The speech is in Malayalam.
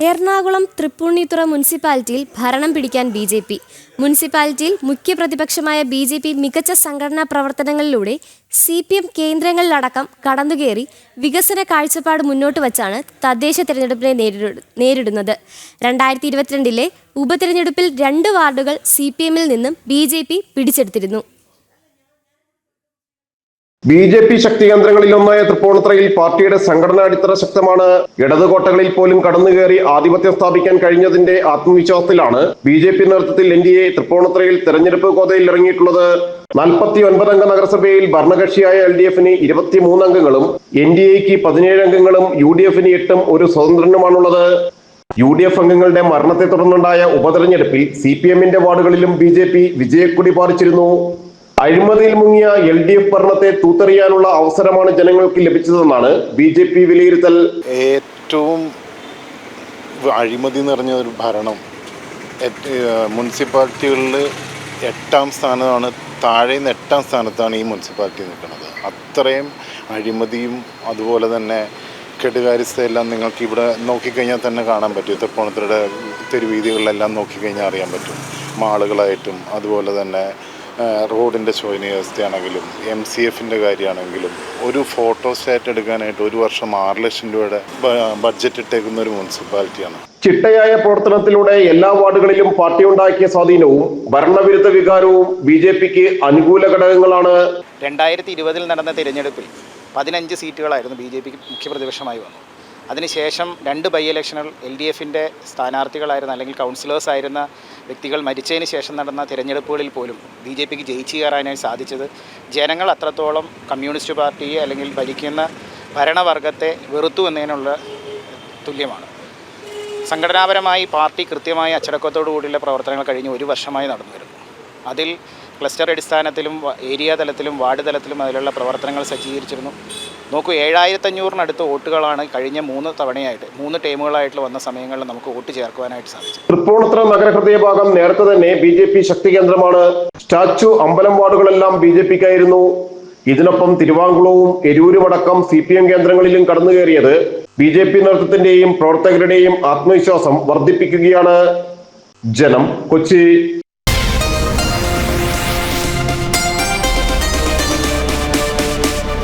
എറണാകുളം തൃപ്പൂണിത്തുറ മുനിസിപ്പാലിറ്റിയിൽ ഭരണം പിടിക്കാൻ ബി.ജെ.പി. മുനിസിപ്പാലിറ്റിയിൽ മുഖ്യപ്രതിപക്ഷമായ ബി.ജെ.പി. മികച്ച സംഘടനാ പ്രവർത്തനങ്ങളിലൂടെ CPM കേന്ദ്രങ്ങളിലടക്കം കടന്നുകയറി വികസന കാഴ്ചപ്പാട് മുന്നോട്ട് വച്ചാണ് തദ്ദേശ തെരഞ്ഞെടുപ്പിനെ നേരിടുന്നത്. 2022 ഉപതെരഞ്ഞെടുപ്പിൽ 2 വാർഡുകൾ CPM-ൽ നിന്നും ബി.ജെ.പി. പിടിച്ചെടുത്തിരുന്നു. ബി.ജെ.പി. ശക്തി കേന്ദ്രങ്ങളിലൊന്നായ തൃപ്പൂണിത്തുറയിൽ പാർട്ടിയുടെ സംഘടനാ അടിത്തറ ശക്തമാണ്. ഇടതുകോട്ടകളിൽ പോലും കടന്നുകയറി ആധിപത്യം സ്ഥാപിക്കാൻ കഴിഞ്ഞതിന്റെ ആത്മവിശ്വാസത്തിലാണ് ബി.ജെ.പി. നേതൃത്വത്തിൽ NDA തൃപ്പൂണിത്തുറയിൽ തെരഞ്ഞെടുപ്പ് ഗോതയിൽ ഇറങ്ങിയിട്ടുള്ളത്. 49 അംഗ നഗരസഭയിൽ ഭരണകക്ഷിയായ LDF-ന് 23 അംഗങ്ങളും NDA-ക്ക് 17 അംഗങ്ങളും UDF-ന് 8-ഉം ഒരു സ്വതന്ത്രനുമാണുള്ളത്. UDF അംഗങ്ങളുടെ മരണത്തെ തുടർന്നുണ്ടായ ഉപതെരഞ്ഞെടുപ്പിൽ CPM-ന്റെ വാർഡുകളിലും ബി.ജെ.പി. വിജയക്കൊടി പാറിച്ചിരുന്നു. അഴിമതിയിൽ മുങ്ങിയ LDF ഭരണത്തെ തൂത്തെറിയാനുള്ള അവസരമാണ് ജനങ്ങൾക്ക് ലഭിച്ചതെന്നാണ് ബി.ജെ.പി. വിലയിരുത്തൽ. ഏറ്റവും അഴിമതി നിറഞ്ഞ ഒരു ഭരണം മുനിസിപ്പാലിറ്റികളിൽ 8-ാം സ്ഥാനമാണ്. താഴെ നിന്ന് 8-ാം സ്ഥാനത്താണ് ഈ മുനിസിപ്പാലിറ്റി നിൽക്കുന്നത്. അത്രയും അഴിമതിയും അതുപോലെ തന്നെ കെടുകാര്യസ്ഥയെല്ലാം നിങ്ങൾക്ക് ഇവിടെ നോക്കിക്കഴിഞ്ഞാൽ തന്നെ കാണാൻ പറ്റും. തൃപ്പൂണിത്തുറയുടെ തെരുവീതികളിലെല്ലാം നോക്കിക്കഴിഞ്ഞാൽ അറിയാൻ പറ്റും. മാളുകളായിട്ടും അതുപോലെ തന്നെ റോഡിൻ്റെ ശോചനീയാവസ്ഥയാണെങ്കിലും MCF-ൻ്റെ കാര്യമാണെങ്കിലും ഒരു ഫോട്ടോ സ്റ്റാറ്റ് എടുക്കാനായിട്ട് ഒരു വർഷം 6 ലക്ഷം രൂപയുടെ ബഡ്ജറ്റ് ഇട്ടേക്കുന്ന ഒരു മുനിസിപ്പാലിറ്റിയാണ്. ചിട്ടയായ പ്രവർത്തനത്തിലൂടെ എല്ലാ വാർഡുകളിലും പാർട്ടി ഉണ്ടാക്കിയ സ്വാധീനവും ഭരണവിരുദ്ധ വികാരവും ബി.ജെ.പിക്ക് അനുകൂല ഘടകങ്ങളാണ്. 2020 നടന്ന തിരഞ്ഞെടുപ്പിൽ 15 സീറ്റുകളായിരുന്നു ബി.ജെ.പിക്ക് മുഖ്യപ്രതിപക്ഷമായി വന്നു. അതിനുശേഷം 2 ബൈ ഇലക്ഷനുകൾ LDF-ൻ്റെ സ്ഥാനാർത്ഥികളായിരുന്ന അല്ലെങ്കിൽ കൗൺസിലേഴ്സ് ആയിരുന്ന വ്യക്തികൾ മരിച്ചതിന് ശേഷം നടന്ന തിരഞ്ഞെടുപ്പുകളിൽ പോലും ബി.ജെ.പിക്ക് ജയിച്ചു കയറാനായി സാധിച്ചത് ജനങ്ങൾ അത്രത്തോളം കമ്മ്യൂണിസ്റ്റ് പാർട്ടിയെ അല്ലെങ്കിൽ ഭരിക്കുന്ന ഭരണവർഗത്തെ വെറുത്തു എന്നതിനുള്ള തുല്യമാണ്. സംഘടനാപരമായി പാർട്ടി കൃത്യമായി അച്ചടക്കത്തോടു കൂടിയുള്ള പ്രവർത്തനങ്ങൾ കഴിഞ്ഞ് 1 വർഷമായി നടന്നു വരുന്നു. അതിൽ ക്ലസ്റ്റർ അടിസ്ഥാനത്തിലും ഏരിയ തലത്തിലും വാർഡ് തലത്തിലും അതിലുള്ള പ്രവർത്തനങ്ങൾ സജ്ജീകരിച്ചിരുന്നു. നോക്കൂ, 7500-നടുത്ത് വോട്ടുകളാണ് കഴിഞ്ഞ 3 തവണയായിട്ട് 3 ടേമുകളായിട്ട് വന്ന സമയങ്ങളിൽ നമുക്ക് വോട്ട് ചേർക്കുവാനായിട്ട് സാധിച്ചു. തൃപ്പൂണിത്തുറ നഗരഹൃദയ ഭാഗം നേരത്തെ തന്നെ ബി.ജെ.പി. ശക്തി കേന്ദ്രമാണ്. സ്റ്റാച്യു, അമ്പലം വാർഡുകളെല്ലാം ബി.ജെ.പിക്കായിരുന്നു. ഇതിനൊപ്പം തിരുവാങ്കുളവും എരൂരുമടക്കം CPM കേന്ദ്രങ്ങളിലും കടന്നുകയറിയത് ബി.ജെ.പി. നേതൃത്വത്തിന്റെയും പ്രവർത്തകരുടെയും ആത്മവിശ്വാസം വർദ്ധിപ്പിക്കുകയാണ്. ജനം, കൊച്ചി.